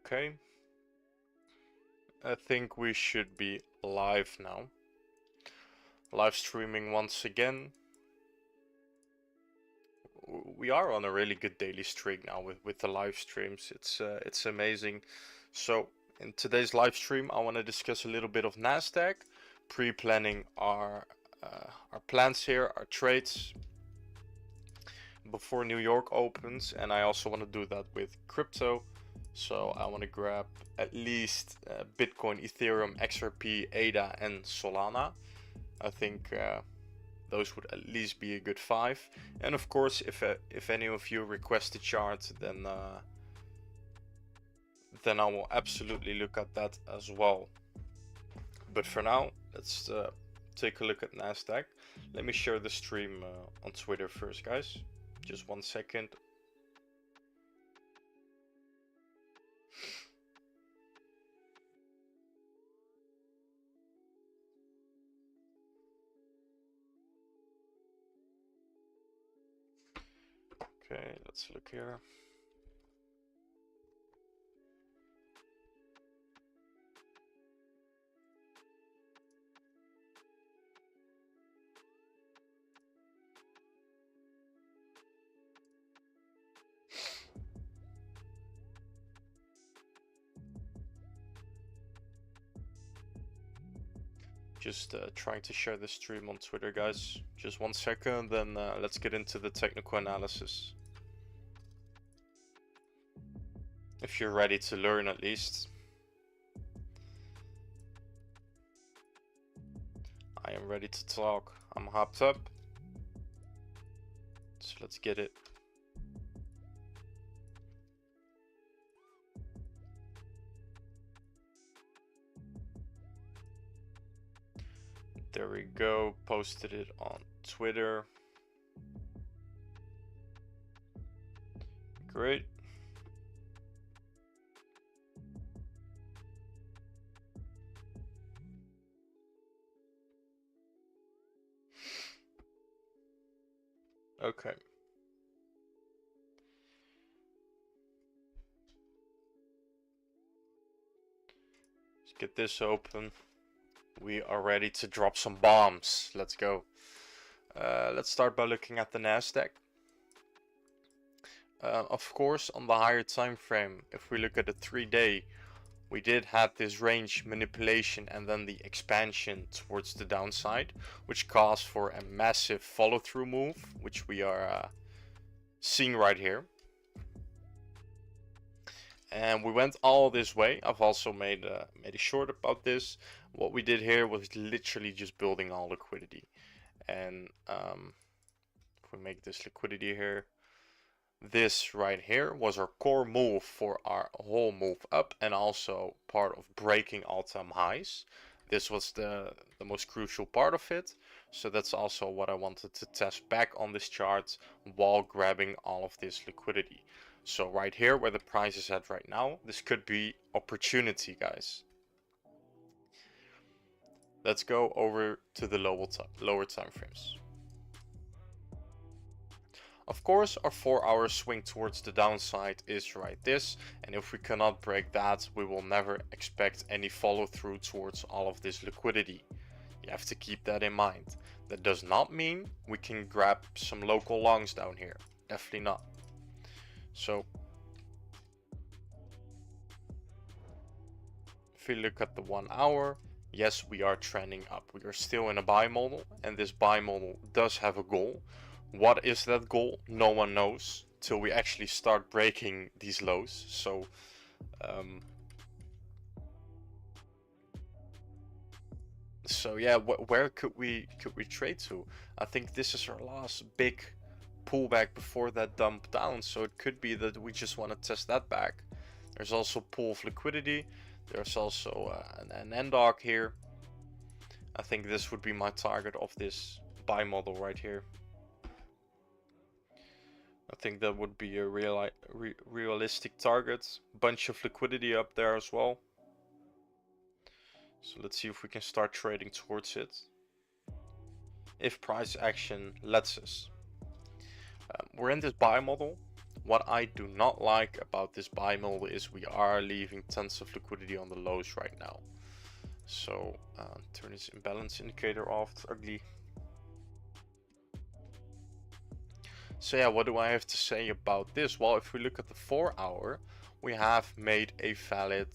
Okay, I think we should be live now. Live streaming once again. We are on a really good daily streak now with the live streams. It's amazing. So in today's live stream, I want to discuss a little bit of NASDAQ, pre-planning our plans here, our trades before New York opens, and I also want to do that with crypto. So I want to grab at least Bitcoin, Ethereum, XRP, ADA, and Solana. I think those would at least be a good 5. And of course, if any of you request a chart, then I will absolutely look at that as well. But for now, let's take a look at NASDAQ. Let me share the stream on Twitter first, guys. Just 1 second. Okay, let's look here. Just trying to share the stream on Twitter, guys. Just 1 second, then let's get into the technical analysis. If you're ready to learn, at least. I am ready to talk. I'm hopped up. So let's get it. There we go. Posted it on Twitter. Great. Okay. Let's get this open. We are ready to drop some bombs. Let's go. Let's start by looking at the NASDAQ. Of course, on the higher time frame, if we look at the 3-day, we did have this range manipulation and then the expansion towards the downside, which caused for a massive follow-through move, which we are seeing right here. And we went all this way. I've also made a short about this. What we did here was literally just building all liquidity. And if we make this liquidity here, this right here was our core move for our whole move up, and also part of breaking all-time highs. This was the most crucial part of it. So that's also what I wanted to test back on this chart while grabbing all of this liquidity. So right here where the price is at right now, this could be opportunity, guys. Let's go over to the lower time frames. Of course, our 4-hour swing towards the downside is right this, and if we cannot break that, we will never expect any follow through towards all of this liquidity. You have to keep that in mind. That does not mean we can grab some local longs down here. Definitely not. So if we look at the 1 hour, yes, we are trending up. We are still in a buy model, and this buy model does have a goal. What is that goal? No one knows till we actually start breaking these lows. So yeah, where could we trade to? I think this is our last big pullback before that dump down, so it could be that we just want to test that back. There's also pool of liquidity. There's also an NDOC here. I think this would be my target of this buy model right here. I think that would be a realistic target. Bunch of liquidity up there as well. So let's see if we can start trading towards it, if price action lets us. We're in this buy model. what I do not like about this buy model is we are leaving tons of liquidity on the lows right now. So turn this imbalance indicator off, it's ugly. So yeah, what do I have to say about this? Well, if we look at the 4 hour, we have made a valid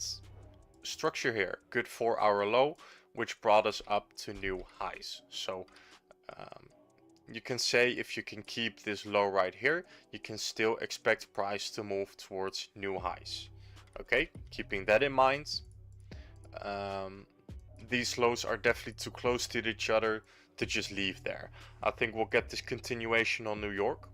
structure here. Good 4 hour low, which brought us up to new highs. So you can say if you can keep this low right here, you can still expect price to move towards new highs. Okay, keeping that in mind, these lows are definitely too close to each other to just leave there. I think we'll get this continuation on New York,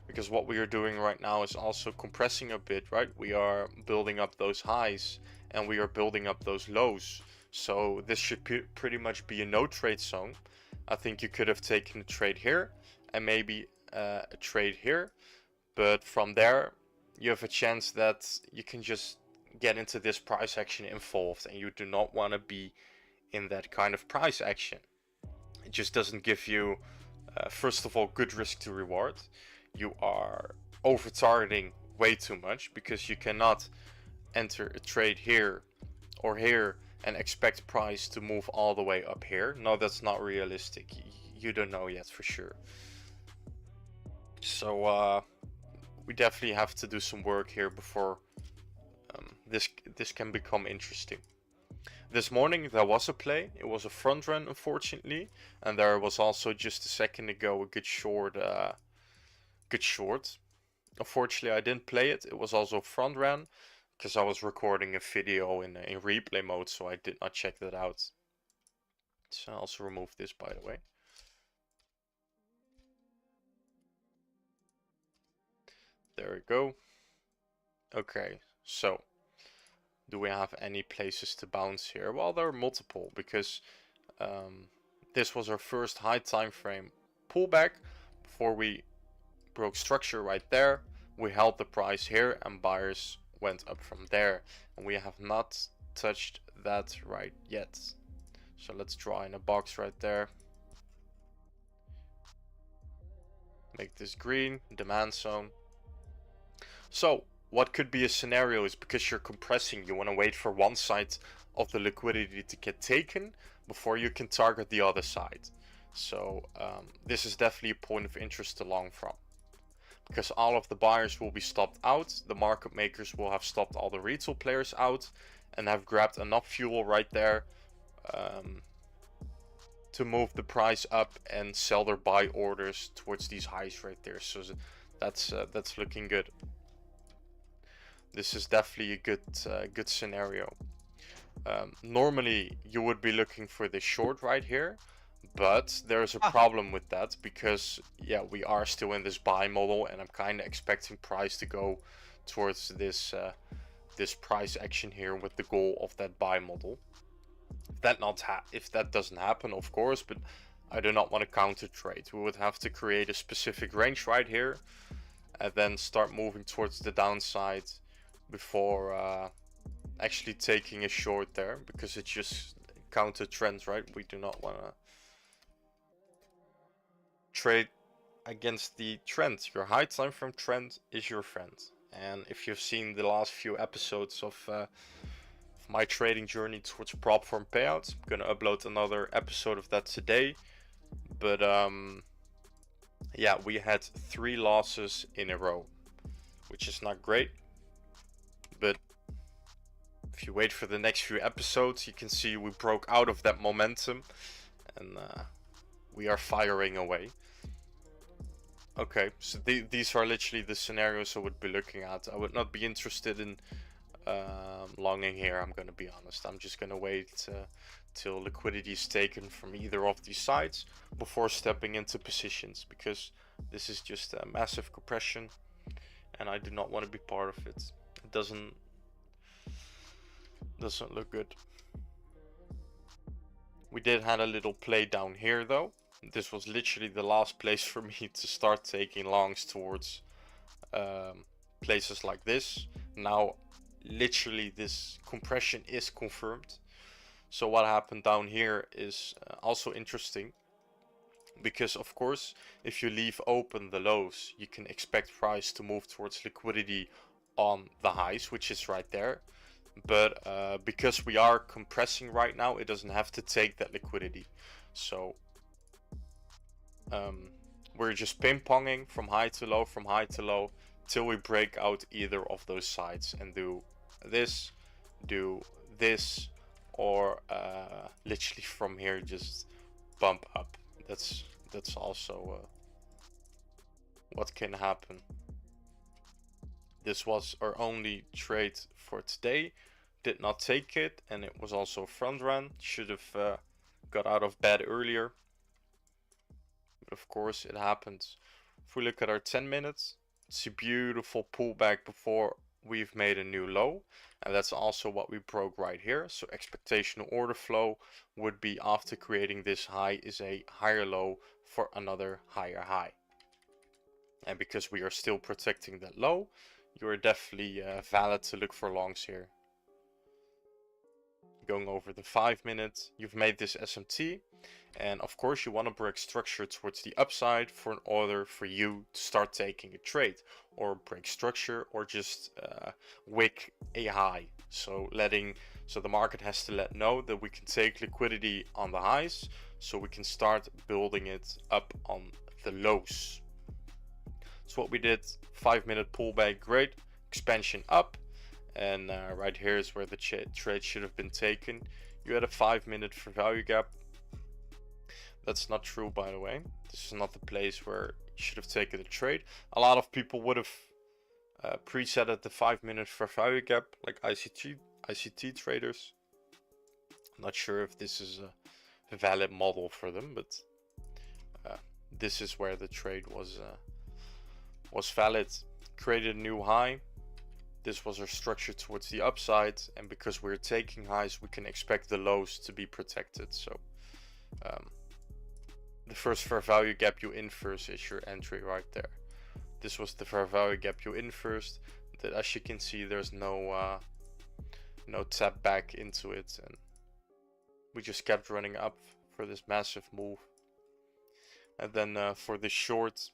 because what we are doing right now is also compressing a bit, right? We are building up those highs and we are building up those lows. So this should pretty much be a no trade zone. I think you could have taken a trade here and maybe a trade here, but from there you have a chance that you can just get into this price action involved, and you do not want to be in that kind of price action. It just doesn't give you first of all good risk to reward. You are over targeting way too much, because you cannot enter a trade here or here and expect price to move all the way up here. No, that's not realistic. You don't know yet for sure. So we definitely have to do some work here before this can become interesting. This morning there was a play. It was a front run, unfortunately, and there was also just a second ago a good short. Unfortunately, I didn't play it. It was also front run, because I was recording a video in replay mode, so I did not check that out. So I'll also remove this, by the way. There we go. Okay, so do we have any places to bounce here? Well, there are multiple, because this was our first high time frame pullback before we broke structure right there. We held the price here and buyers went up from there, and we have not touched that right yet. So let's draw in a box right there, make this green, demand zone. So what could be a scenario is, because you're compressing, you want to wait for one side of the liquidity to get taken before you can target the other side. So this is definitely a point of interest to long from, because all of the buyers will be stopped out, the market makers will have stopped all the retail players out and have grabbed enough fuel right there to move the price up and sell their buy orders towards these highs right there. So that's looking good. This is definitely a good scenario. Normally you would be looking for the short right here, but there's a problem with that, because yeah, we are still in this buy model, and I'm kind of expecting price to go towards this this price action here with the goal of that buy model. If that doesn't happen, of course, but I do not want to counter trade. We would have to create a specific range right here and then start moving towards the downside before actually taking a short there, because it's just counter trends, right? We do not want to trade against the trend. Your high time frame trend is your friend. And if you've seen the last few episodes of my trading journey towards prop firm payouts, I'm gonna upload another episode of that today. But yeah, we had 3 losses in a row, which is not great. But if you wait for the next few episodes, you can see we broke out of that momentum, and we are firing away. Okay, so these are literally the scenarios I would be looking at. I would not be interested in longing here, I'm gonna be honest. I'm just gonna wait till liquidity is taken from either of these sides before stepping into positions, because this is just a massive compression and I do not want to be part of it. It doesn't look good. We did have a little play down here though. This was literally the last place for me to start taking longs towards places like this. Now literally this compression is confirmed. So what happened down here is also interesting. because of course, if you leave open the lows, you can expect price to move towards liquidity on the highs, which is right there. But because we are compressing right now, it doesn't have to take that liquidity. So we're just ping-ponging from high to low, till we break out either of those sides and do this, or literally from here just bump up. That's also what can happen. This was our only trade for today. Did not take it, and it was also a front run. Should have got out of bed earlier. But of course it happens. If we look at our 10 minutes, it's a beautiful pullback before we've made a new low. And that's also what we broke right here. So expectational order flow would be, after creating this high, is a higher low for another higher high. And because we are still protecting that low, you are definitely valid to look for longs here. Going over the 5 minutes, you've made this SMT, and of course you want to break structure towards the upside for an order for you to start taking a trade, or break structure, or just wick a high. So the market has to let know that we can take liquidity on the highs, so we can start building it up on the lows. So what we did, 5 minute pullback, great, expansion up. And right here is where the trade should have been taken. You had a 5 minute for value gap. That's not true, by the way. This is not the place where you should have taken a trade. A lot of people would have preset at the 5 minute for value gap, like ICT traders. I'm not sure if this is a valid model for them, but this is where the trade was valid. Created a new high. This was our structure towards the upside, and because we're taking highs, we can expect the lows to be protected. So the first fair value gap you in first is your entry right there. This was the fair value gap you in first. That, as you can see, there's no tap back into it, and we just kept running up for this massive move. And then for the short,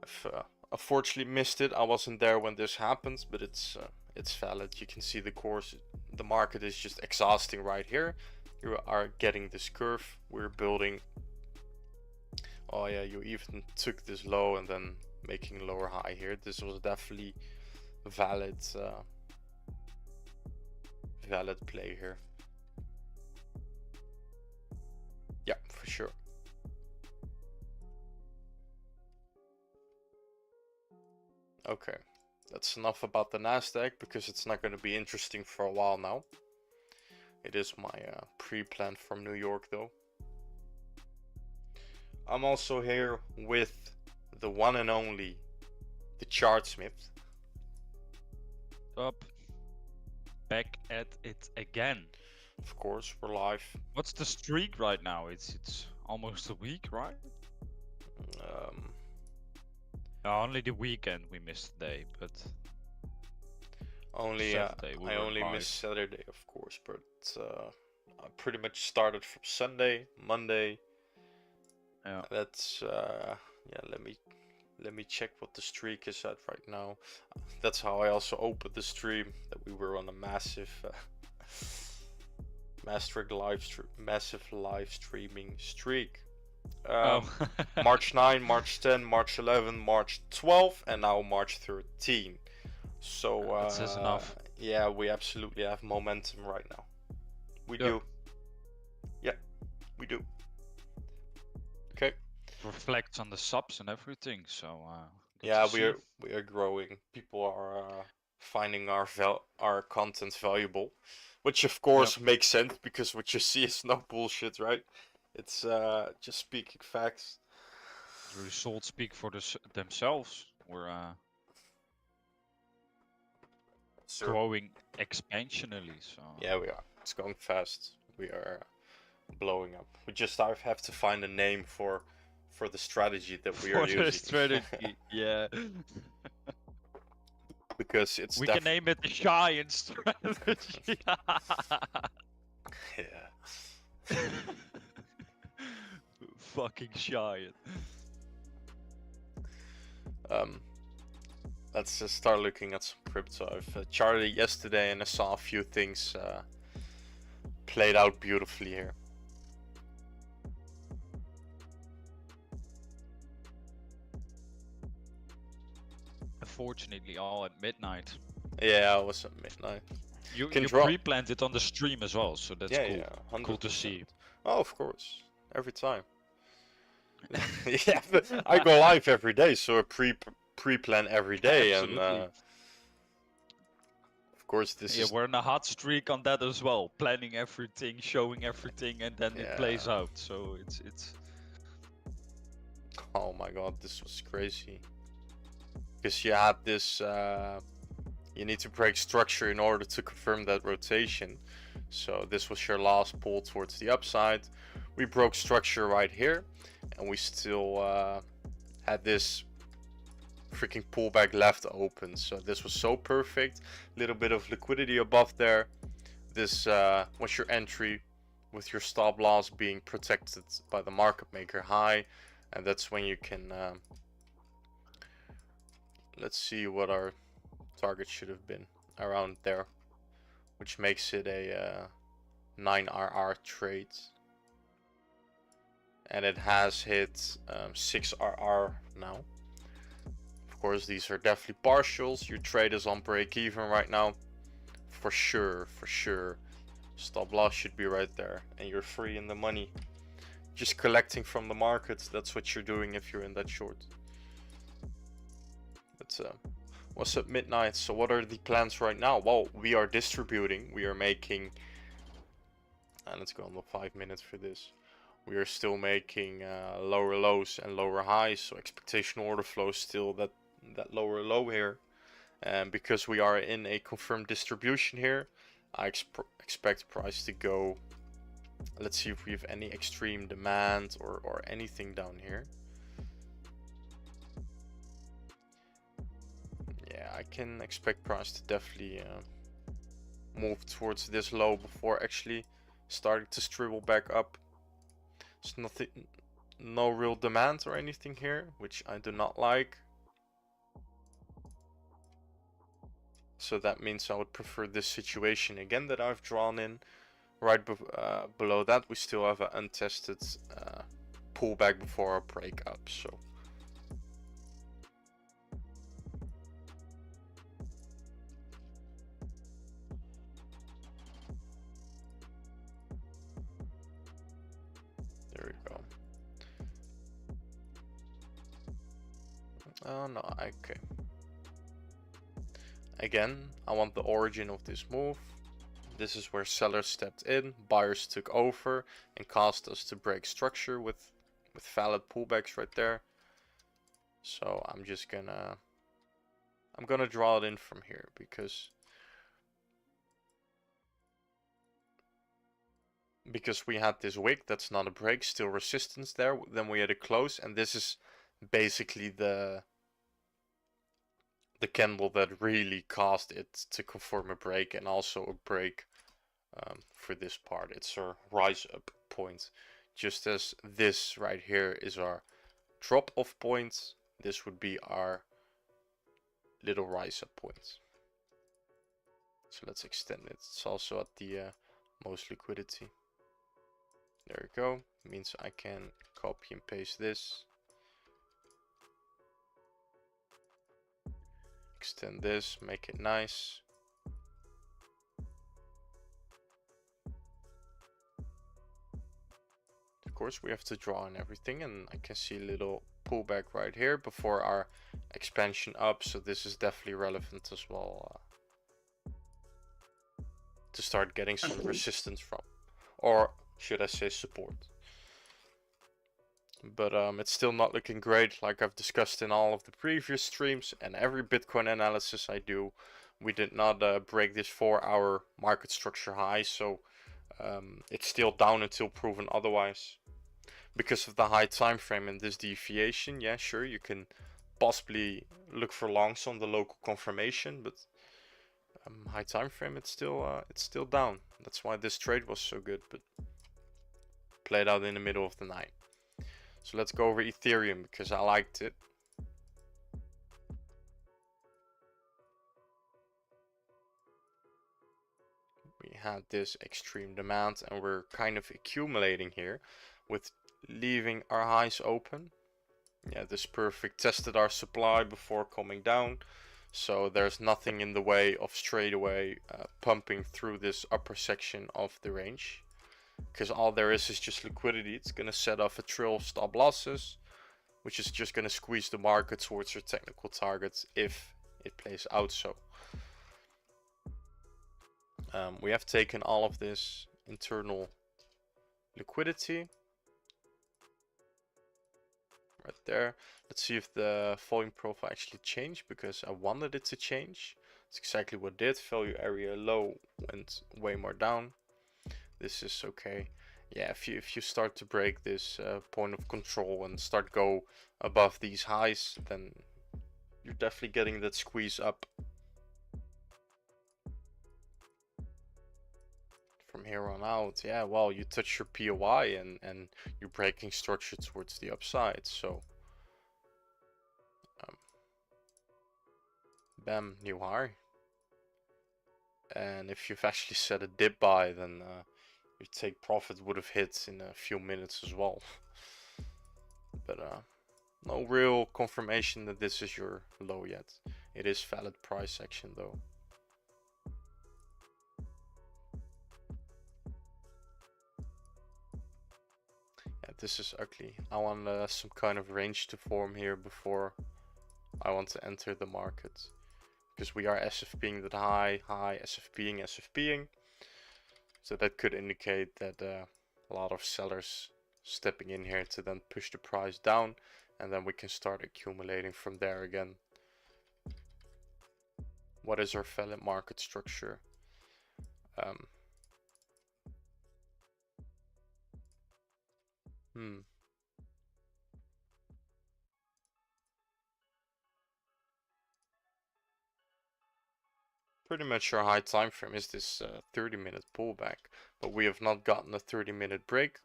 I've unfortunately missed it. I wasn't there when this happens, but it's valid. You can see the course. The market is just exhausting right here. You are getting this curve. We're building. Oh yeah, you even took this low and then making lower high here. This was definitely valid play here. Yeah, for sure. Okay, that's enough about the NASDAQ, because it's not going to be interesting for a while now. It is my pre-plan from New York though. I'm also here with the one and only, the Chartsmith. Up. Back at it again. Of course, we're live. What's the streak right now? It's almost a week, right? Only the weekend we missed today, but only Saturday we I only missed Saturday, of course, but I pretty much started from Sunday, Monday. Yeah. That's yeah. Let me check what the streak is at right now. That's how I also opened the stream, that we were on a massive massive live streaming streak. March 9, March 10, March 11, March 12, and now March 13. So that says enough. Yeah, we absolutely have momentum right now. We do. Yeah, we do. Okay. Reflects on the subs and everything. So yeah, we are growing. People are finding our content valuable, which of course makes sense, because what you see is no bullshit, right? It's just speaking facts. The results speak for themselves. We're growing expansionally. So yeah, we are. It's going fast. We are blowing up. We just have to find a name for the strategy that we are using. For the strategy, yeah. Because it's we can name it the Giant strategy. Yeah. fucking giant. Let's start looking at some crypto. I've charted it yesterday and I saw a few things played out beautifully here. Unfortunately, all at midnight. Yeah, I was at midnight. You Can drop. pre-planned it on the stream as well, so that's Yeah, cool. yeah, 100%. Cool to see. Oh, of course, every time. Yeah, but I go live every day, so I pre-plan every day, and of course this Yeah, is. we're in a hot streak on that as well. Planning everything, showing everything, and then it plays Yeah. out. So it's. Oh my god, this was crazy. Because you had this. You need to break structure in order to confirm that rotation. So this was your last pull towards the upside. We broke structure right here, and we still had this freaking pullback left open. So this was so perfect. Little bit of liquidity above there. This was your entry with your stop loss being protected by the market maker high, and that's when you can let's see what our target should have been around there, which makes it a 9RR trade, and it has hit 6RR now. Of course, these are definitely partials. Your trade is on break even right now, for sure. Stop loss should be right there, and you're free in the money. Just collecting from the markets, that's what you're doing if you're in that short. But what's at midnight? So what are the plans right now? Well, we are distributing. We are making, and let's go on the 5 minutes for this. We are still making lower lows and lower highs. So expectation order flow is still that lower low here. And because we are in a confirmed distribution here, I expect price to go. Let's see if we have any extreme demand or anything down here. Yeah, I can expect price to definitely move towards this low before actually starting to stribble back up. There's nothing, no real demand or anything here, which I do not like. So that means I would prefer this situation again that I've drawn in. Right below that, we still have an untested pullback before our break up. So there we go. Oh no, okay. Again, I want the origin of this move. This is where sellers stepped in, buyers took over, and caused us to break structure with valid pullbacks right there. So I'm just gonna draw it in from here because we had this wick that's not a break, still resistance there. Then we had a close, and this is basically the candle that really caused it to confirm a break, and also a break for this part. It's our rise up point, just as this right here is our drop off point. This would be our little rise up point. So let's extend it. It's also at the most liquidity. There we go. Means I can copy and paste this. Extend this, make it nice. Of course, we have to draw in everything, and I can see a little pullback right here before our expansion up. So this is definitely relevant as well to start getting some resistance from, or should I say support. But it's still not looking great, like I've discussed in all of the previous streams and every Bitcoin analysis I do. We did not break this 4-hour market structure high, so it's still down until proven otherwise. Because of the high time frame and this deviation, yeah, sure, you can possibly look for longs on the local confirmation, but high time frame, it's still down. That's why this trade was so good, but played out in the middle of the night. So let's go over Ethereum because I liked it. We had this extreme demand and we're kind of accumulating here with leaving our highs open. Yeah, this perfect tested our supply before coming down. So there's nothing in the way of straight away pumping through this upper section of the range. Because all there is just liquidity. It's going to set off a trail of stop losses, which is just going to squeeze the market towards your technical targets if it plays out so. We have taken all of this internal liquidity right there. Let's see if the volume profile actually changed, because I wanted it to change. It's exactly what it did. Value area low went way more down. This is okay. Yeah, if you start to break this point of control and start go above these highs, then you're definitely getting that squeeze up. From here on out, yeah, well, you touch your POI and you're breaking structure towards the upside. So bam, new high. And if you've actually set a dip buy, then your take profit would have hit in a few minutes as well. But no real confirmation that this is your low yet. It is valid price action though. Yeah, this is ugly. I want some kind of range to form here before I want to enter the market. Because we are SFPing that high, SFPing. So that could indicate that a lot of sellers stepping in here to then push the price down, and then we can start accumulating from there again. What is our valid market structure? Pretty much our high time frame is this 30-minute pullback, but we have not gotten a 30-minute break.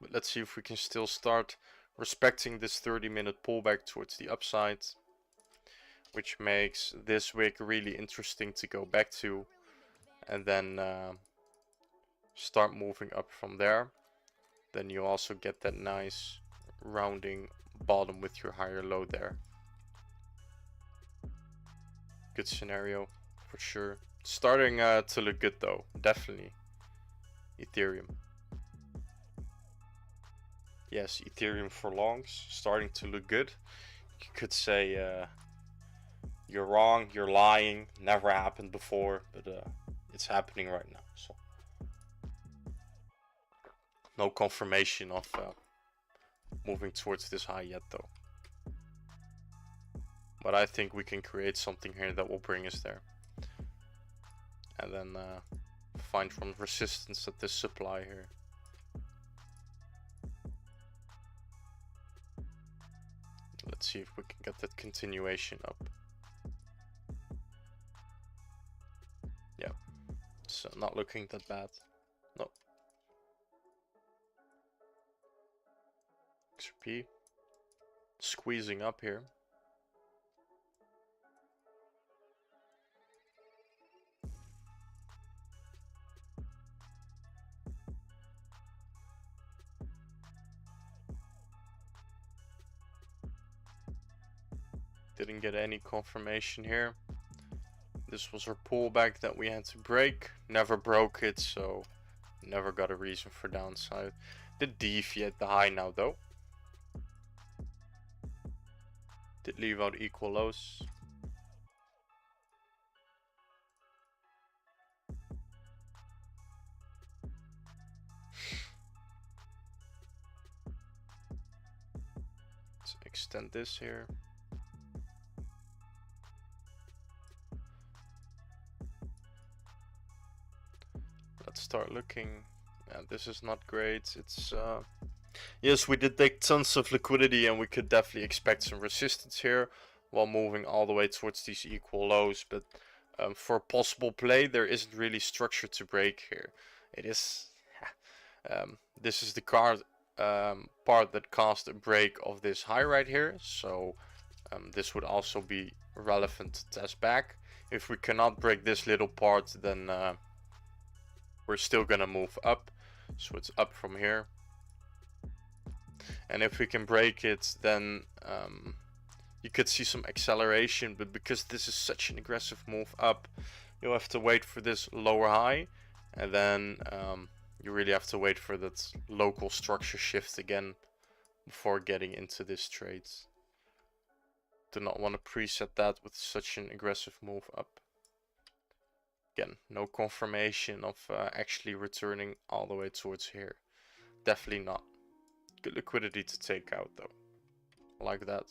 But let's see if we can still start respecting this 30-minute pullback towards the upside, which makes this wick really interesting to go back to, and then start moving up from there. Then you also get that nice rounding bottom with your higher low there. Good scenario for sure. Starting to look good though, definitely. Ethereum. Yes, Ethereum for longs, starting to look good. You could say you're wrong, you're lying, never happened before, but it's happening right now. So no confirmation of moving towards this high yet though. But I think we can create something here that will bring us there. And then find some resistance at this supply here. Let's see if we can get that continuation up. Yeah, it's not looking that bad. No. XRP squeezing up here. Didn't get any confirmation here. This was our pullback that we had to break. Never broke it, so never got a reason for downside. Did deviate the high now though. Did leave out equal lows. Let's extend this here. Let's start looking. This is not great. It's yes, we did take tons of liquidity and we could definitely expect some resistance here while moving all the way towards these equal lows, but for a possible play there isn't really structure to break here. It is this is the card part that caused a break of this high right here. So this would also be relevant to test back. If we cannot break this little part, then we're still gonna move up. So it's up from here. And if we can break it, then you could see some acceleration, but because this is such an aggressive move up, you'll have to wait for this lower high, and then you really have to wait for that local structure shift again before getting into this trade. Do not want to preset that with such an aggressive move up. Again, no confirmation of actually returning all the way towards here. Definitely not. Good liquidity to take out though. I like that.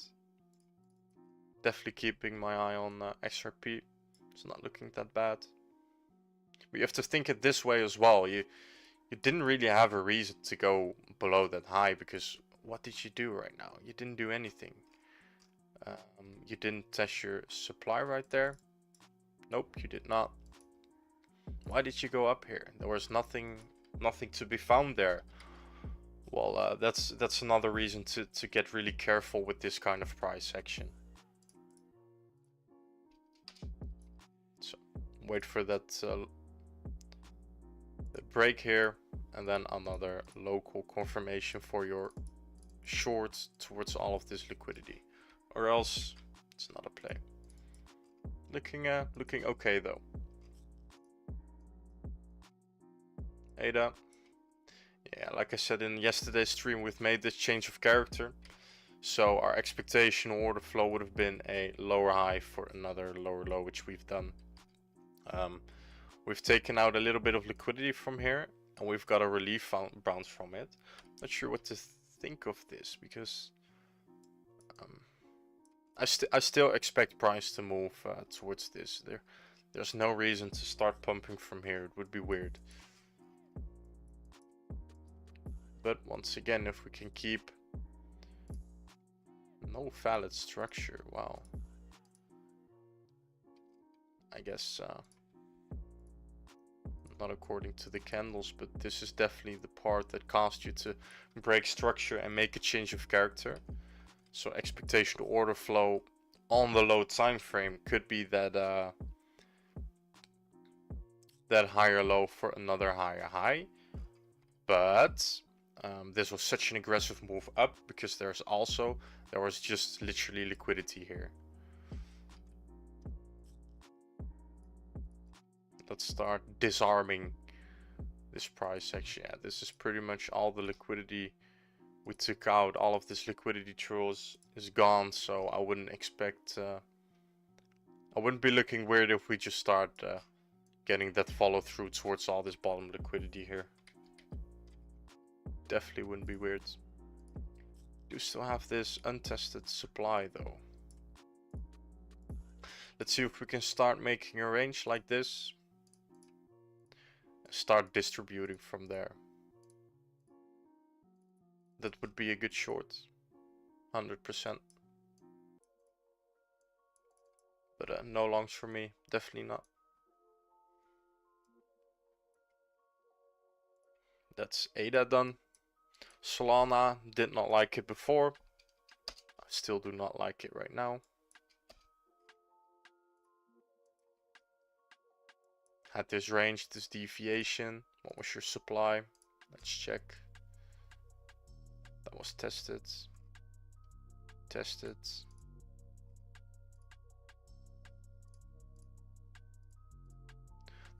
Definitely keeping my eye on XRP. It's not looking that bad. But you have to think it this way as well. You didn't really have a reason to go below that high, because what did you do right now? You didn't do anything. You didn't test your supply right there. Nope, you did not. Why did you go up here? There was nothing to be found there. Well, that's another reason to get really careful with this kind of price action. So wait for that the break here, and then another local confirmation for your short towards all of this liquidity, or else it's not a play. Looking okay though. ADA. Yeah, like I said in yesterday's stream, we've made this change of character. So our expectation order flow would have been a lower high for another lower low, which we've done. We've taken out a little bit of liquidity from here, and we've got a relief bounce from it. Not sure what to think of this, because I still expect price to move towards this. There's no reason to start pumping from here. It would be weird. But once again, if we can keep no valid structure, wow. I guess not according to the candles, but this is definitely the part that caused you to break structure and make a change of character. So expectation to order flow on the low time frame could be that that higher low for another higher high, but this was such an aggressive move up because there was just literally liquidity here. Let's start disarming this price action. Yeah, this is pretty much all the liquidity we took out. All of this liquidity trolls is gone, so I wouldn't expect I wouldn't be looking weird if we just start getting that follow through towards all this bottom liquidity here. Definitely wouldn't be weird. Do still have this untested supply though. Let's see if we can start making a range like this. Start distributing from there. That would be a good short. 100%. But no longs for me. Definitely not. That's ADA done. Solana, did not like it before. I still do not like it right now. Had this range, this deviation. What was your supply? Let's check. That was tested. Tested.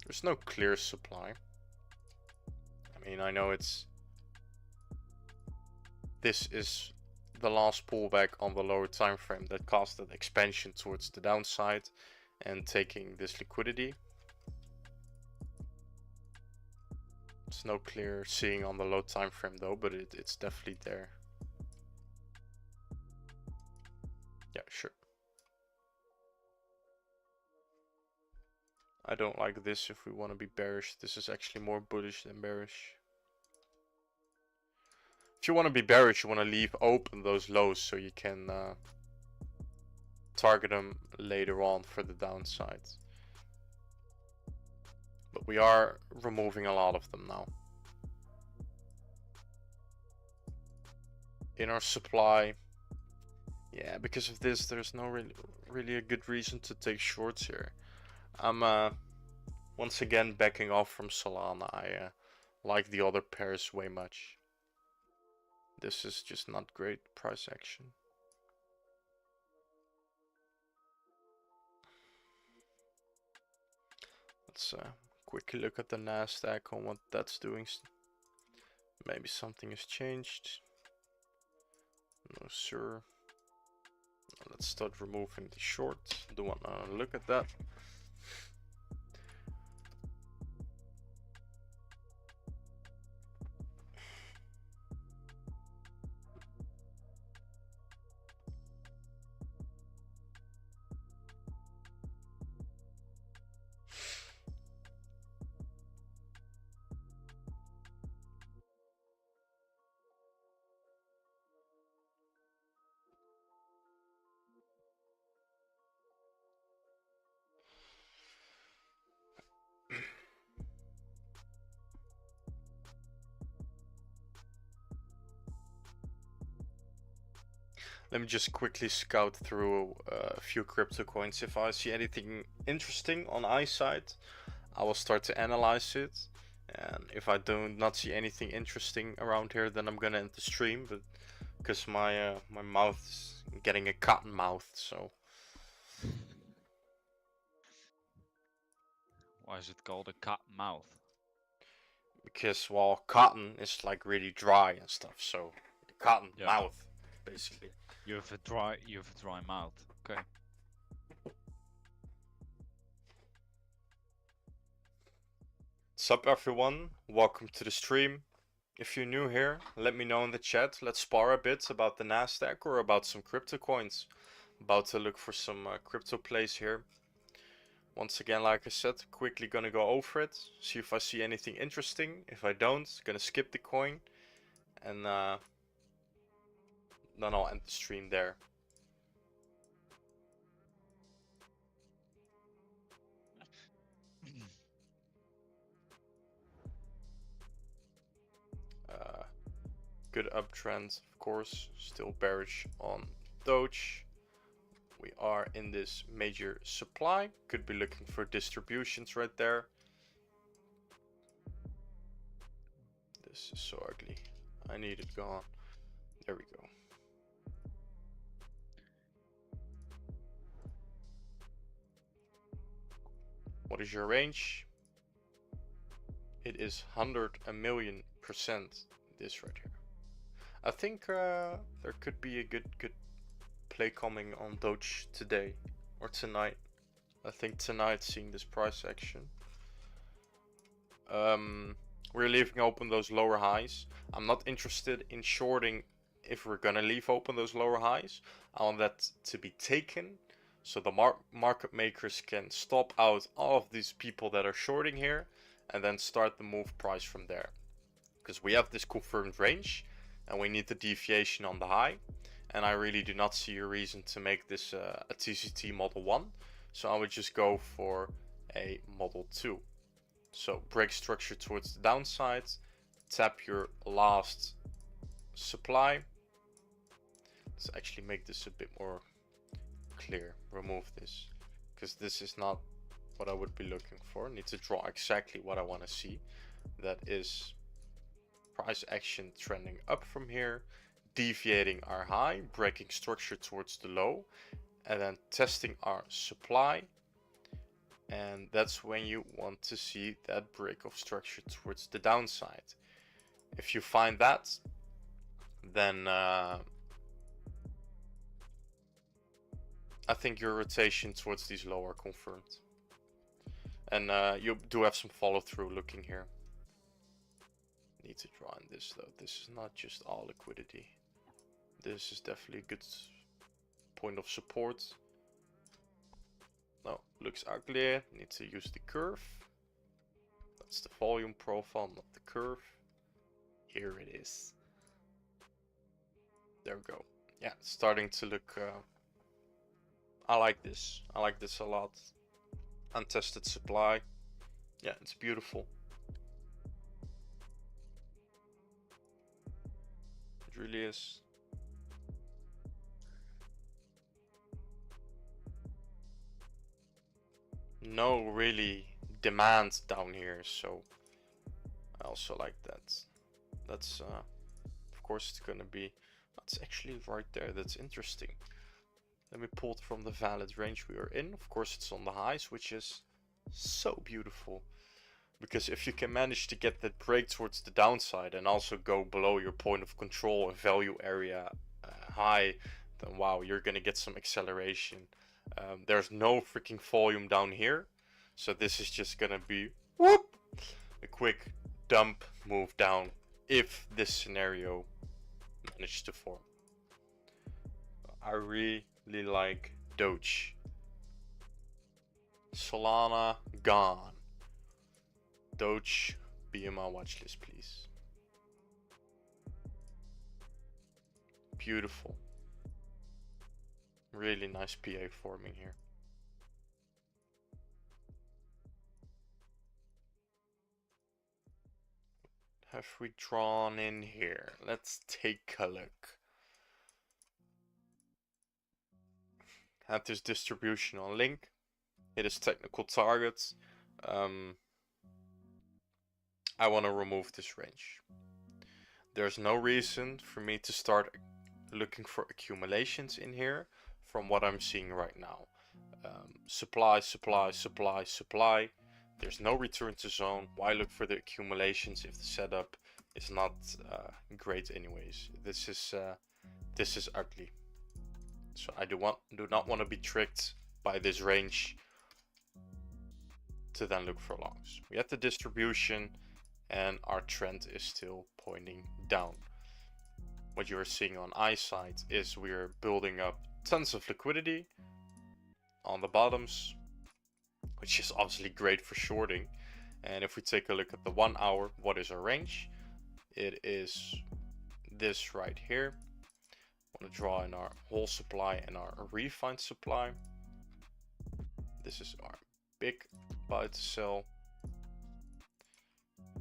There's no clear supply. I mean, I know this is the last pullback on the lower time frame that caused that expansion towards the downside and taking this liquidity. It's no clear seeing on the low time frame though, but it's definitely there. Yeah, sure. I don't like this if we want to be bearish. This is actually more bullish than bearish. If you want to be bearish, you want to leave open those lows so you can target them later on for the downside. But we are removing a lot of them now. in our supply. Yeah, because of this, there's no really a good reason to take shorts here. I'm once again backing off from Solana. I like the other pairs way much. This is just not great price action. Let's quickly look at the NASDAQ on what that's doing. Maybe something has changed. No, sir. Let's start removing the shorts. Don't want to look at that. Let me just quickly scout through a few crypto coins. If I see anything interesting on eyesight, I will start to analyze it. And if I do not see anything interesting around here, then I'm gonna end the stream. But because my my mouth is getting a cotton mouth, so. Why is it called a cat mouth? Because well, cotton is like really dry and stuff, so cotton mouth, basically. You have a dry mouth. Okay. Sup everyone, welcome to the stream. If you're new here, let me know in the chat. Let's spar a bit about the NASDAQ or about some crypto coins. About to look for some crypto plays here. Once again, like I said, quickly gonna go over it, see if I see anything interesting. If I don't, gonna skip the coin, and then I'll end the stream there. Good uptrend, of course. Still bearish on Doge. We are in this major supply. Could be looking for distributions right there. This is so ugly. I need it gone. There we go. What is your range? It is 100,000,000% this right here. I think there could be a good play coming on Doge today or tonight. I think tonight, seeing this price action. We're leaving open those lower highs. I'm not interested in shorting if we're gonna leave open those lower highs. I want that to be taken so the market makers can stop out all of these people that are shorting here and then start the move price from there. Because we have this confirmed range and we need the deviation on the high, and I really do not see a reason to make this a TCT model 1, so I would just go for a model 2. So break structure towards the downside, tap your last supply. Let's actually make this a bit more clear. Remove this, because this is not what I would be looking for. I need to draw exactly what I want to see. That is price action trending up from here, deviating our high, breaking structure towards the low, and then testing our supply. And that's when you want to see that break of structure towards the downside. If you find that, then I think your rotation towards these low are confirmed. And you do have some follow through looking here. Need to draw in this though. This is not just all liquidity. This is definitely a good point of support. No, looks ugly. Need to use the curve. That's the volume profile, not the curve. Here it is. There we go. Yeah, it's starting to look. I like this. I like this a lot. Untested supply. Yeah, it's beautiful. It really is. no really demand down here, so I also like that. That's of course it's gonna be, that's actually right there. That's interesting. Let me pull it from the valid range we are in. Of course it's on the highs, which is so beautiful, because if you can manage to get that break towards the downside and also go below your point of control and value area high, then wow, you're gonna get some acceleration. There's no freaking volume down here, so this is just gonna be whoop, a quick dump move down if this scenario manages to form. I really like Doge. Solana gone. Doge, be in my watch list, please. Beautiful. Really nice PA forming here. Have we drawn in here? Let's take a look. Had this distribution on link. It is technical targets. I want to remove this range. There's no reason for me to start looking for accumulations in here from what I'm seeing right now. Supply, supply, supply, supply. There's no return to zone. Why look for the accumulations if the setup is not great anyways? This is ugly. So I do not want to be tricked by this range to then look for longs. We had the distribution and our trend is still pointing down. What you're seeing on eyesight is we're building up tons of liquidity on the bottoms, which is obviously great for shorting. And if we take a look at the 1 hour, what is our range? It is this right here. I want to draw in our whole supply and our refined supply. This is our big buy to sell.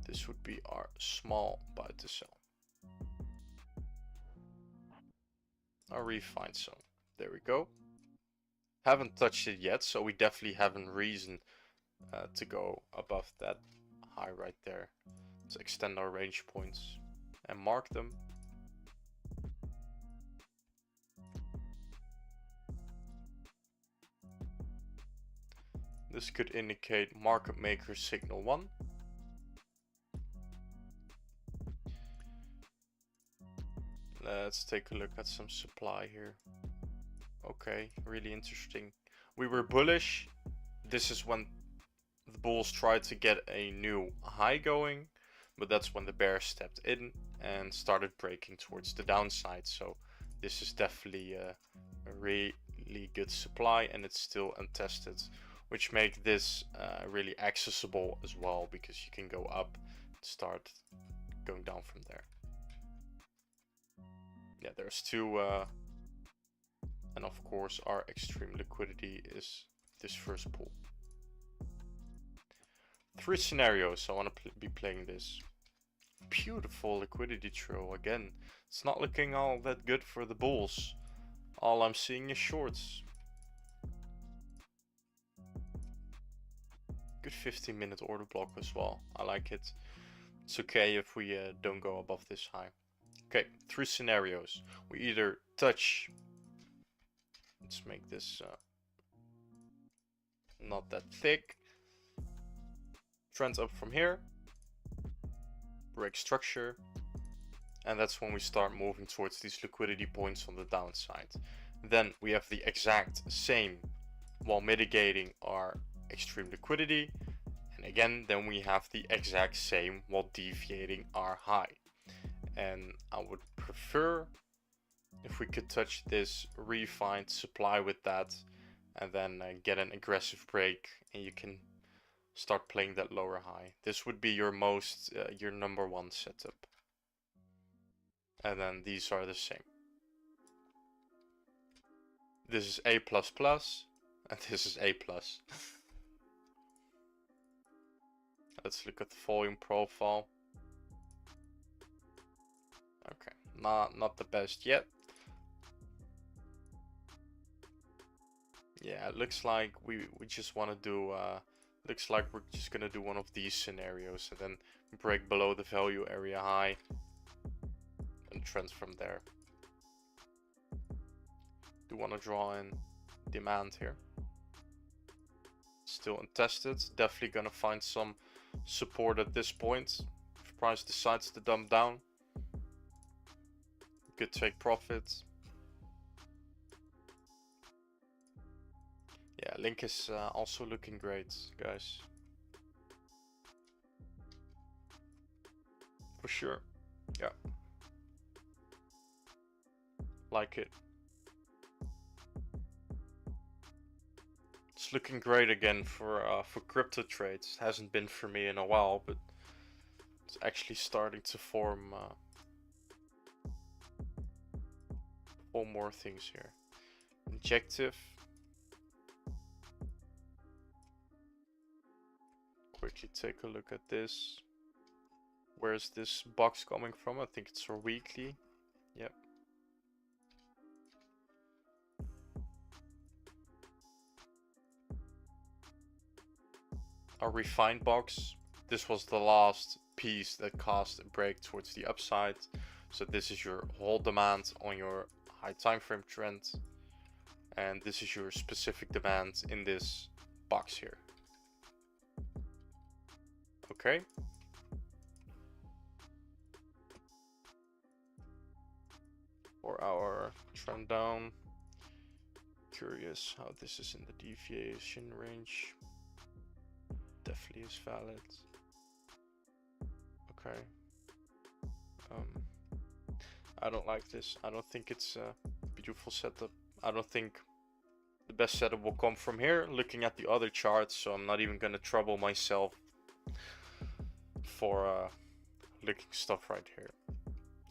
This would be our small buy to sell. Our refined zone. There we go. Haven't touched it yet, so we definitely haven't reason to go above that high right there. Let's extend our range points and mark them. This could indicate market maker signal 1. Let's take a look at some supply here. Okay, really interesting. We were bullish. This is when the bulls tried to get a new high going, but that's when the bears stepped in and started breaking towards the downside. So this is definitely a really good supply, and it's still untested, which make this really accessible as well, because you can go up, start going down from there. Yeah, there's two, and of course our extreme liquidity is this first pool. 3 scenarios, I want to be playing this. Beautiful liquidity trail again. It's not looking all that good for the bulls. All I'm seeing is shorts. Good 15-minute order block as well. I like it. It's okay if we don't go above this high. Okay, 3 scenarios. We either touch, let's make this not that thick, trend up from here, break structure, and that's when we start moving towards these liquidity points on the downside. Then we have the exact same while mitigating our extreme liquidity, and again then we have the exact same while deviating our high. And I would prefer if we could touch this refined supply with that, and then get an aggressive break, and you can start playing that lower high. This would be your most your number 1 setup, and then these are the same. This is A++, and this is A+. Let's look at the volume profile. Okay, not the best yet. Yeah, it looks like we just want to do, looks like we're just gonna do one of these scenarios and then break below the value area high and trend from there. Do want to draw in demand here. Still untested, definitely gonna find some support at this point. If price decides to dump down, could take profits. Yeah, Link is also looking great, guys. For sure. Yeah. Like it. It's looking great again for crypto trades. It hasn't been for me in a while, but it's actually starting to form more things here. Injective. Quickly take a look at this. Where's this box coming from? I think it's our weekly. Yep. Our refined box. This was the last piece that caused a break towards the upside. So this is your whole demand on your high time frame trend. And this is your specific demand in this box here. Okay. For our trend down. Curious how this is in the deviation range. Definitely is valid. Okay. I don't like this. I don't think it's a beautiful setup. I don't think the best setup will come from here. Looking at the other charts, so I'm not even gonna trouble myself for looking stuff right here.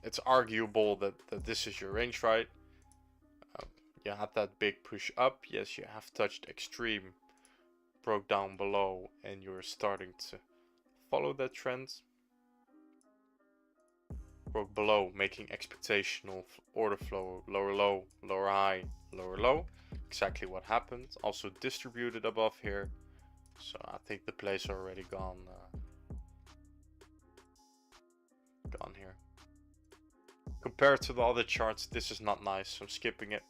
It's arguable that this is your range, right? You had that big push up. Yes, you have touched extreme, broke down below, and you're starting to follow that trend. Broke below, making expectational order flow, lower low, lower high, lower low. Exactly what happened. Also distributed above here. So I think the plays are already gone here. Compared to the other charts, this is not nice, so I'm skipping it.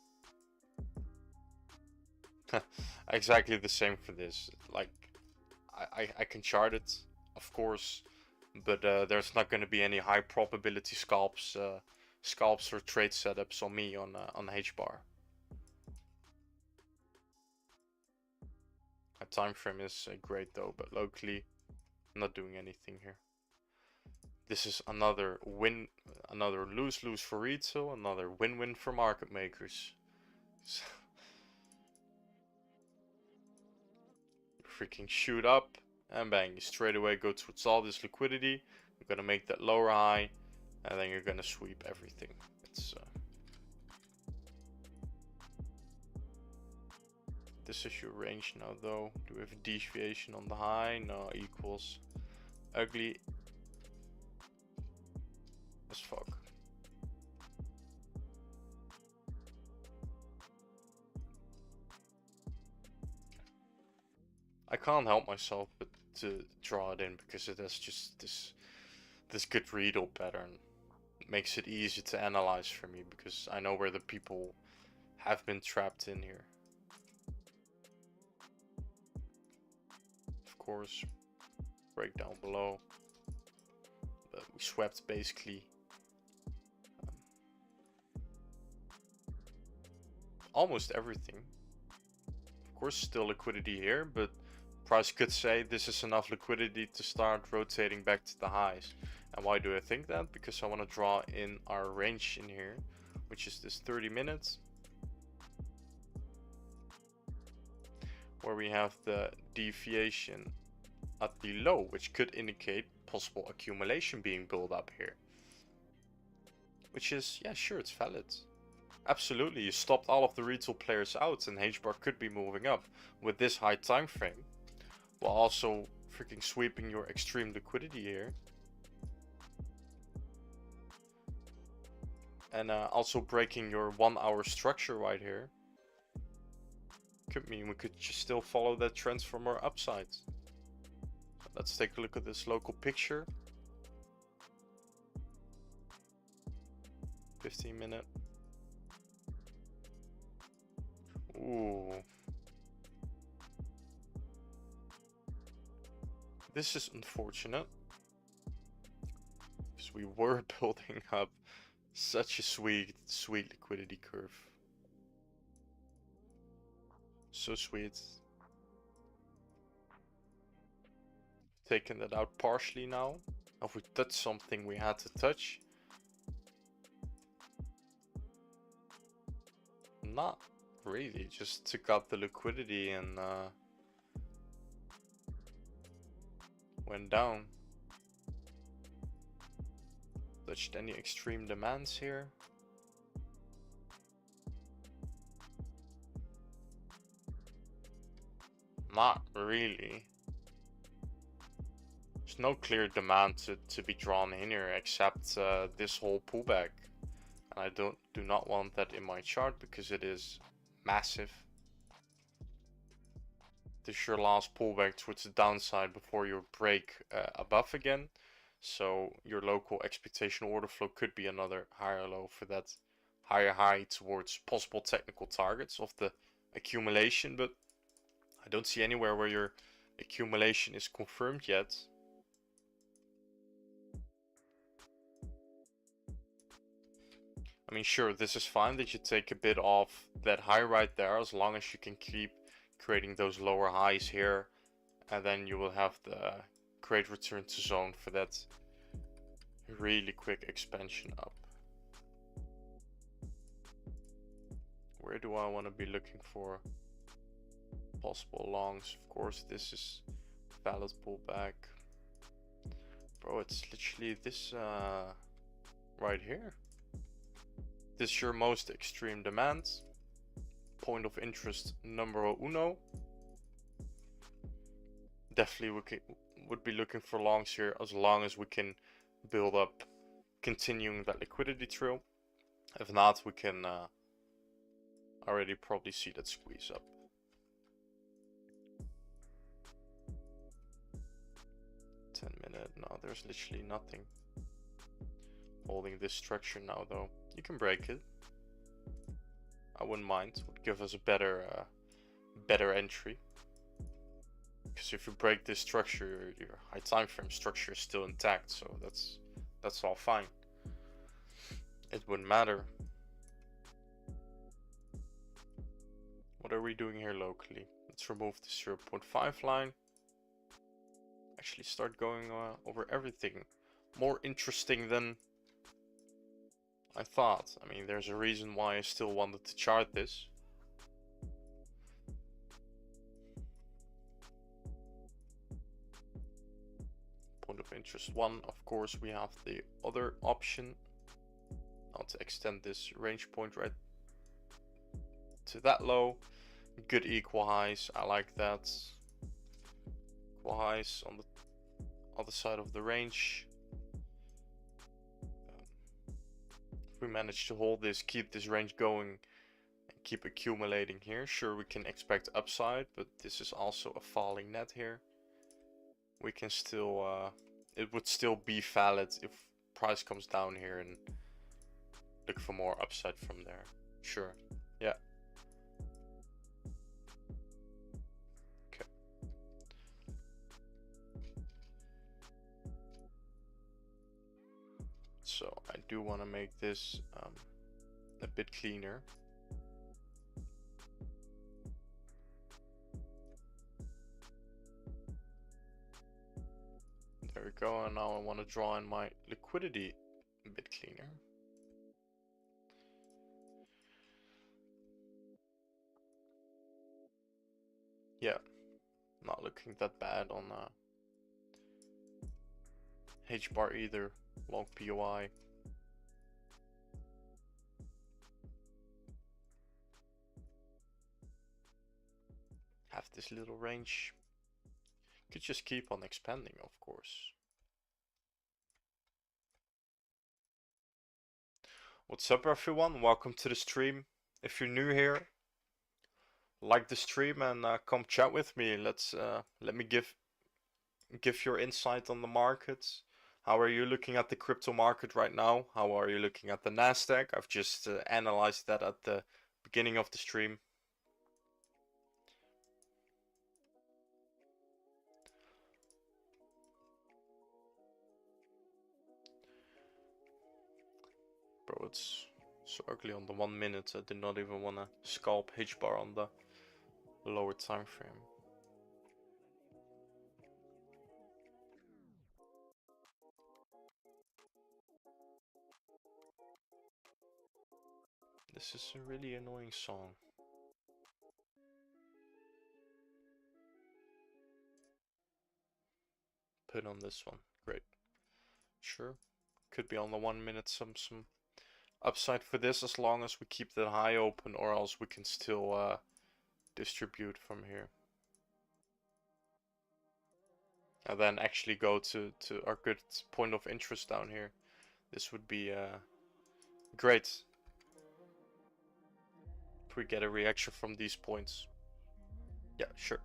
Exactly the same for this. Like, I can chart it, of course, but there's not going to be any high probability scalps or trade setups on me on HBAR. My time frame is great though, but locally, I'm not doing anything here. This is another win, another lose-lose for retail, another win-win for market makers. Freaking shoot up and bang, you straight away go towards all this liquidity. You're gonna make that lower high, and then you're gonna sweep everything. It's this is your range now though. Do we have a deviation on the high? No, equals. Ugly as fuck. I can't help myself but to draw it in because it has just this good Riedel pattern. It makes it easy to analyze for me because I know where the people have been trapped in here. Of course, break down below, but we swept basically almost everything. Of course, still liquidity here, but price could say this is enough liquidity to start rotating back to the highs. And why do I think that? Because I want to draw in our range in here, which is this 30 minutes, where we have the deviation at the low, which could indicate possible accumulation being built up here. Which is, yeah, sure, it's valid. Absolutely, you stopped all of the retail players out and HBAR could be moving up with this high time frame, while also freaking sweeping your extreme liquidity here. And also breaking your 1 hour structure right here. Could mean we could just still follow that trend for more upside. Let's take a look at this local picture. 15-minute. Ooh. This is unfortunate. Because we were building up such a sweet liquidity curve. So sweet. Taking that out partially now. If we touch something we had to touch. Not really, just took out the liquidity and went down. Touched any extreme demands here? Not really. There's no clear demand to be drawn in here except this whole pullback. And I do not want that in my chart because it is massive. This is your last pullback towards the downside before you break above again. So your local expectation order flow could be another higher low for that higher high towards possible technical targets of the accumulation. But I don't see anywhere where your accumulation is confirmed yet. I mean, sure, this is fine that you take a bit off that high right there, as long as you can keep creating those lower highs here, and then you will have the great return to zone for that really quick expansion up. Where do I want to be looking for possible longs? Of course, this is valid pullback. Bro, it's literally this right here. This is your most extreme demand. Point of interest numero uno. Definitely would be looking for longs here as long as we can build up continuing that liquidity trail. If not, we can already probably see that squeeze up. $10-minute, no, there's literally nothing holding this structure now though. You can break it. I wouldn't mind. It would give us a better entry. Because if you break this structure, your high time frame structure is still intact, so that's all fine. It wouldn't matter. What are we doing here locally? Let's remove the 0.5 line. Actually start going over everything. More interesting than I thought. I mean, there's a reason why I still wanted to chart this. Point of interest 1, of course, we have the other option. Now to extend this range point right to that low. Good equal highs, I like that. Equal highs on the other side of the range. If we manage to hold this, keep this range going, and keep accumulating here, sure, we can expect upside, but this is also a falling net here. We can still, it would still be valid if price comes down here and look for more upside from there. Sure, yeah. Okay. So I do want to make this a bit cleaner. There we go, and now I want to draw in my liquidity a bit cleaner. Yeah, not looking that bad on H-bar either, long POI. Have this little range. Could just keep on expanding, of course. What's up everyone, welcome to the stream. If you're new here, like the stream and come chat with me. Let me give your insight on the markets. How are you looking at the crypto market right now? How are you looking at the NASDAQ? I've just analyzed that at the beginning of the stream. Bro, it's so ugly on the 1 minute. I did not even want to scalp H-bar on the lower time frame. This is a really annoying song. Put on this one. Great. Sure. Could be on the 1 minute some upside for this as long as we keep the high open, or else we can still distribute from here. And then actually go to our good point of interest down here. This would be great if we get a reaction from these points. Yeah, sure.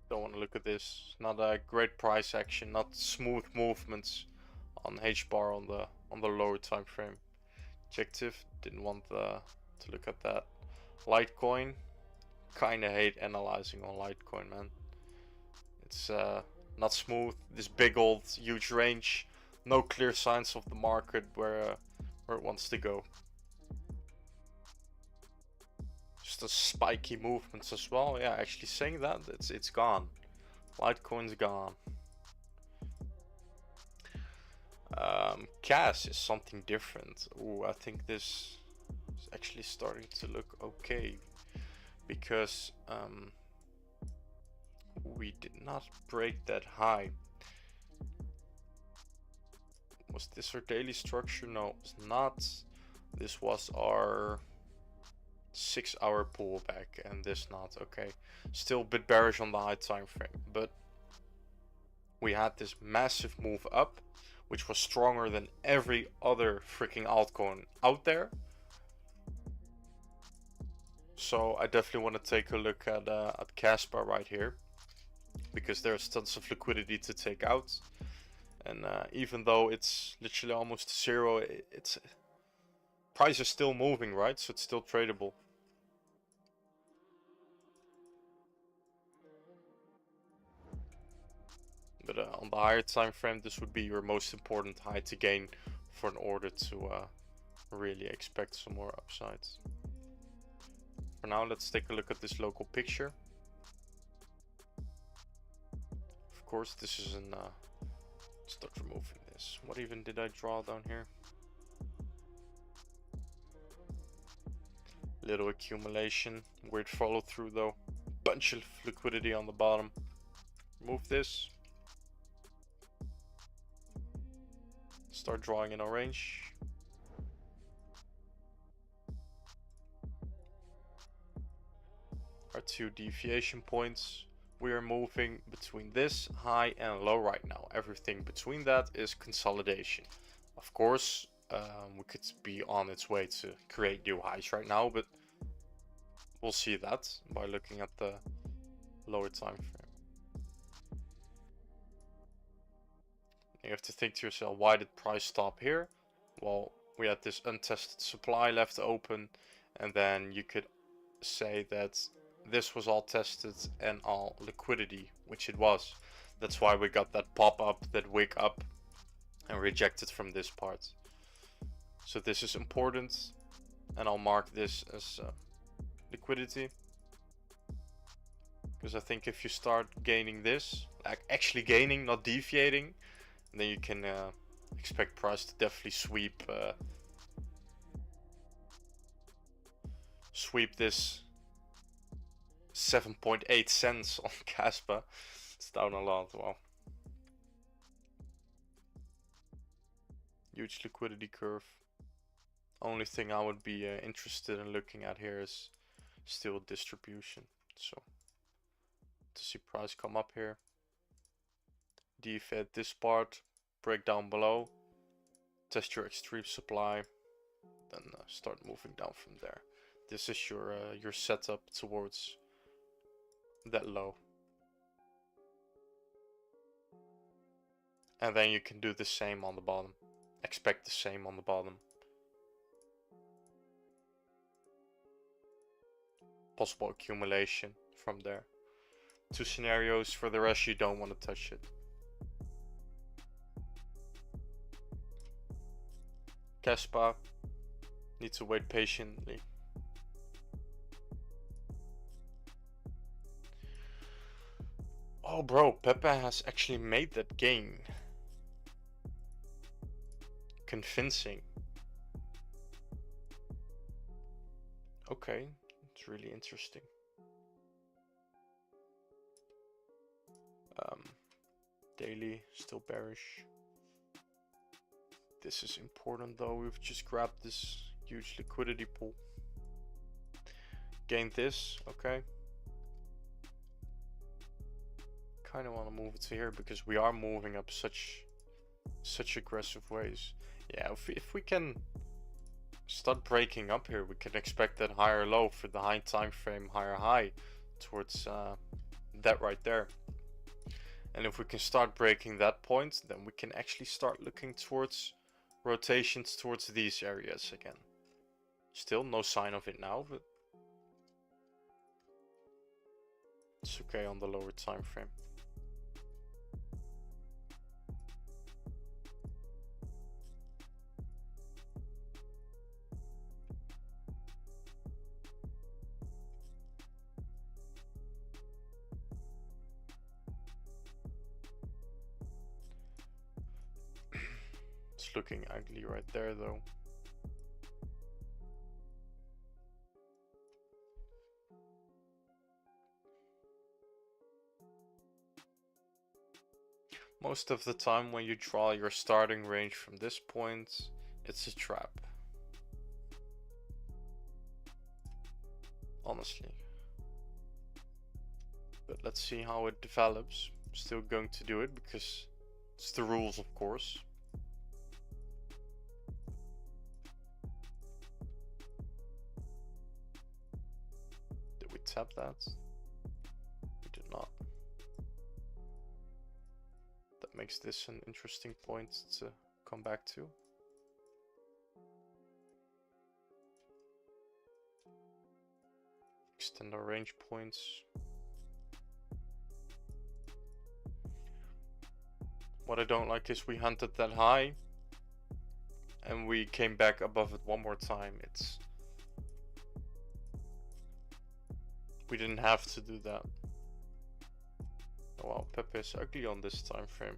Don't want to look at this. Not a great price action, not smooth movements on H-bar on the lower time frame. Objective, didn't want to look at that. Litecoin, kinda hate analyzing on Litecoin, man. It's not smooth. This big old huge range, no clear signs of the market where it wants to go. Just the spiky movements as well. Yeah, actually saying that, it's gone. Litecoin's gone. CAS is something different. Ooh, I think this is actually starting to look okay, because we did not break that high. Was this our daily structure? No, it's not. This was our 6-hour pullback, and this not. Okay, still a bit bearish on the high time frame, but we had this massive move up, which was stronger than every other freaking altcoin out there. So I definitely want to take a look at Casper right here, because there's tons of liquidity to take out. And even though it's literally almost zero, it's price is still moving, right? So it's still tradable. But on the higher time frame, this would be your most important high to gain for an order to really expect some more upsides. For now, let's take a look at this local picture. Of course, this is an start removing this. What even did I draw down here? Little accumulation, weird follow through though. Bunch of liquidity on the bottom. Move this. Start drawing in orange. Our 2 deviation points. We are moving between this high and low right now. Everything between that is consolidation. Of course, we could be on its way to create new highs right now, but we'll see that by looking at the lower time frame. You have to think to yourself, why did price stop here? Well, we had this untested supply left open, and then you could say that this was all tested and all liquidity, which it was. That's why we got that pop up, that wick up, and rejected from this part. So this is important, and I'll mark this as liquidity, because I think if you start gaining this, like actually gaining, not deviating, then you can expect price to definitely sweep this 7.8 cents on Casper. It's down a lot. Wow. Huge liquidity curve. Only thing I would be interested in looking at here is still distribution. So to see price come up here, defed this part, break down below, test your extreme supply, then start moving down from there. This is your setup towards that low. And then you can do the same on the bottom. Expect the same on the bottom. Possible accumulation from there. 2 scenarios. For the rest, you don't want to touch it. Caspa, need to wait patiently. Oh bro, Pepe has actually made that gain. Convincing. Okay, it's really interesting. Daily, still bearish. This is important though, we've just grabbed this huge liquidity pool. Gained this, okay. Kind of want to move it to here because we are moving up such aggressive ways. Yeah, if we can start breaking up here, we can expect that higher low for the high time frame, higher high towards that right there. And if we can start breaking that point, then we can actually start looking towards rotations towards these areas again. Still no sign of it now, but it's okay on the lower time frame. It's looking ugly right there though. Most of the time when you draw your starting range from this point, it's a trap. Honestly. But let's see how it develops. I'm still going to do it because it's the rules, of course. Did we tap that? We did not. That makes this an interesting point to come back to. Extend our range points. What I don't like is we hunted that high and we came back above it one more time. We didn't have to do that. Oh wow, Pepe is ugly on this time frame.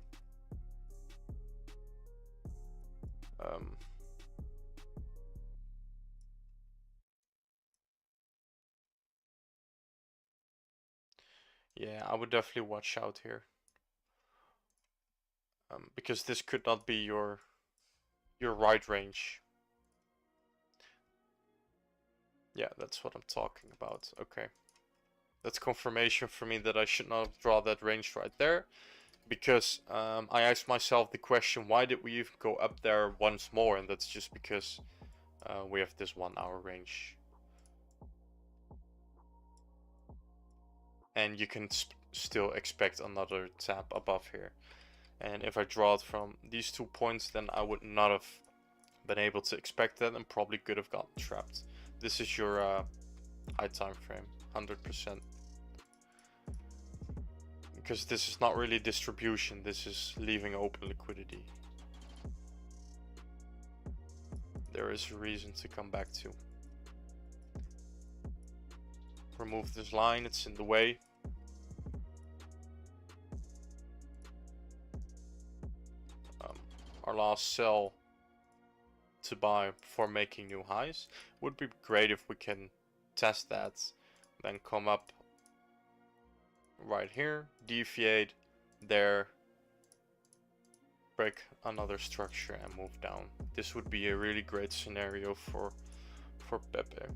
Yeah, I would definitely watch out here. Because this could not be your right range. Yeah, that's what I'm talking about. Okay. That's confirmation for me that I should not draw that range right there. Because I asked myself the question, why did we even go up there once more? And that's just because we have this 1 hour range. And you can still expect another tap above here. And if I draw it from these 2 points, then I would not have been able to expect that and probably could have gotten trapped. This is your high time frame, 100%. Because this is not really distribution, this is leaving open liquidity. There is a reason to come back to. Remove this line, it's in the way. Our last sell to buy before making new highs would be great if we can test that, then come up right here, deviate there, break another structure and move down. This would be a really great scenario for Pepe.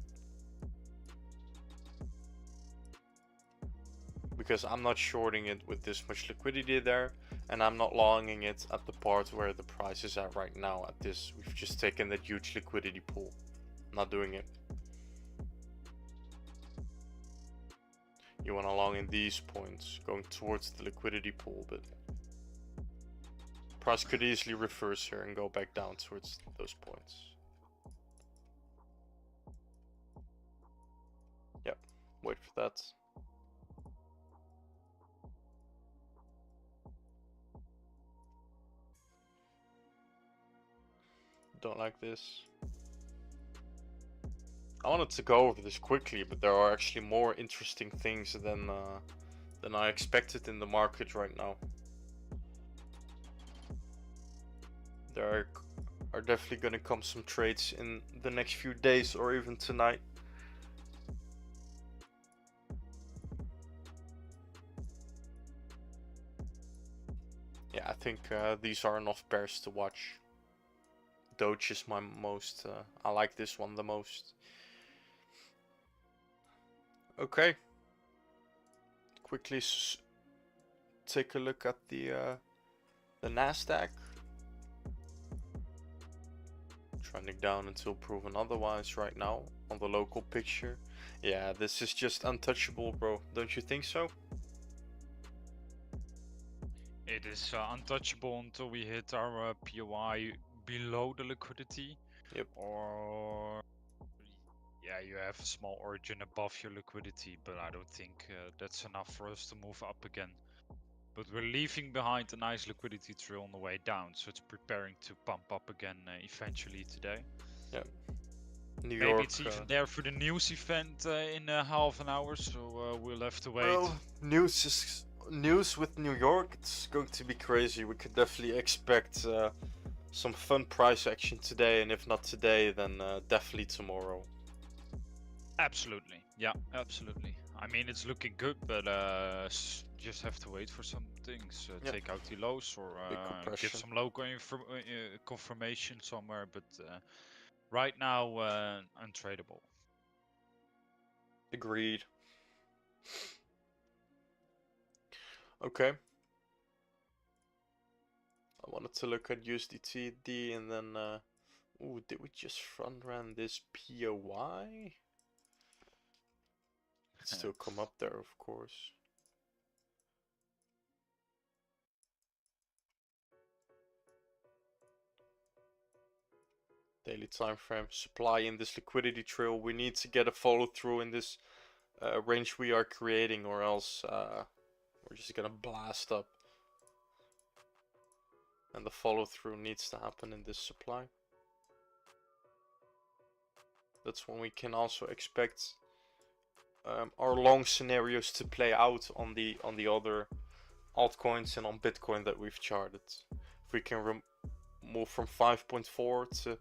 Because I'm not shorting it with this much liquidity there, and I'm not longing it at the part where the price is at right now at this. We've just taken that huge liquidity pool. Not doing it. you went along in these points, going towards the liquidity pool, but price could easily reverse here and go back down towards those points. Yep, wait for that. Don't like this. I wanted to go over this quickly, but there are actually more interesting things than I expected in the market right now. There are definitely going to come some trades in the next few days or even tonight. Yeah, I think these are enough pairs to watch. Doge is my most, I like this one the most. Okay. Quickly take a look at the NASDAQ. Trending down until proven otherwise right now on the local picture. Yeah, this is just untouchable, bro. Don't you think so? It is untouchable until we hit our POI below the liquidity. Yep. Or yeah, you have a small origin above your liquidity, but I don't think that's enough for us to move up again. But we're leaving behind a nice liquidity trail on the way down, so it's preparing to pump up again eventually today. Yeah. New Maybe York, it's even there for the news event in half an hour, so we'll have to wait. Well, news with New York. It's going to be crazy. We could definitely expect some fun price action today, and if not today, then definitely tomorrow. Absolutely, yeah, absolutely. I mean, it's looking good, but just have to wait for some things. Yeah. Take out the lows or get some local confirmation somewhere, but right now, untradeable. Agreed. Okay. I wanted to look at USDTD and then, ooh, did we just front run this POI? Still come up there, of course. Daily time frame, supply in this liquidity trail. We need to get a follow through in this range we are creating, or else we're just gonna blast up. And the follow through needs to happen in this supply. That's when we can also expect our long scenarios to play out on the other altcoins and on Bitcoin that we've charted. If we can move from 5.4 to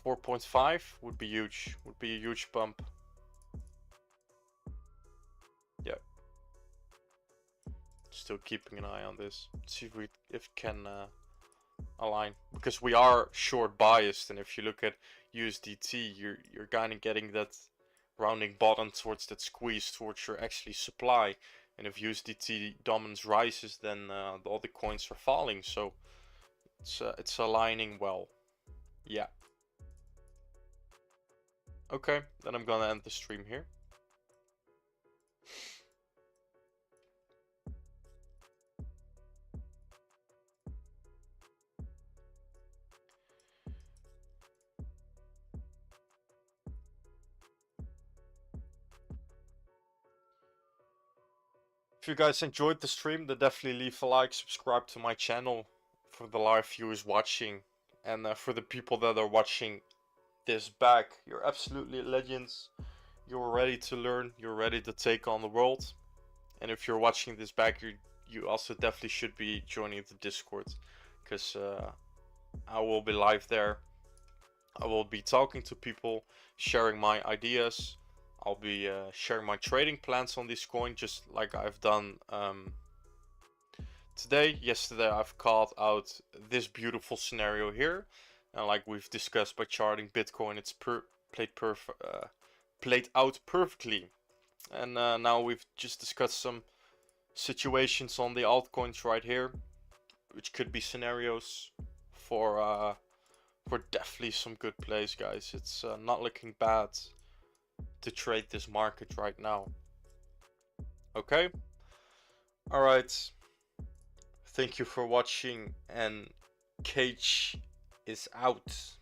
4.5, would be huge. Would be a huge bump. Yeah. Still keeping an eye on this. See if it can align, because we are short biased, and if you look at USDT, you're kind of getting that rounding bottom towards that squeeze towards your actually supply, and if USDT dominance rises, then all the coins are falling, so it's aligning well. Yeah. Okay, then I'm gonna end the stream here. If you guys enjoyed the stream, then definitely leave a like, subscribe to my channel for the live viewers watching, and for the people that are watching this back, you're absolutely legends. You're ready to learn, you're ready to take on the world. And if you're watching this back, you also definitely should be joining the Discord, because I will be live there. I will be talking to people, sharing my ideas. I'll be sharing my trading plans on this coin, just like I've done today. Yesterday I've called out this beautiful scenario here, and like we've discussed by charting Bitcoin, it's played out perfectly. And now we've just discussed some situations on the altcoins right here, which could be scenarios for definitely some good plays, guys. It's not looking bad to trade this market right now. Okay. All right. Thank you for watching, and Cage is out.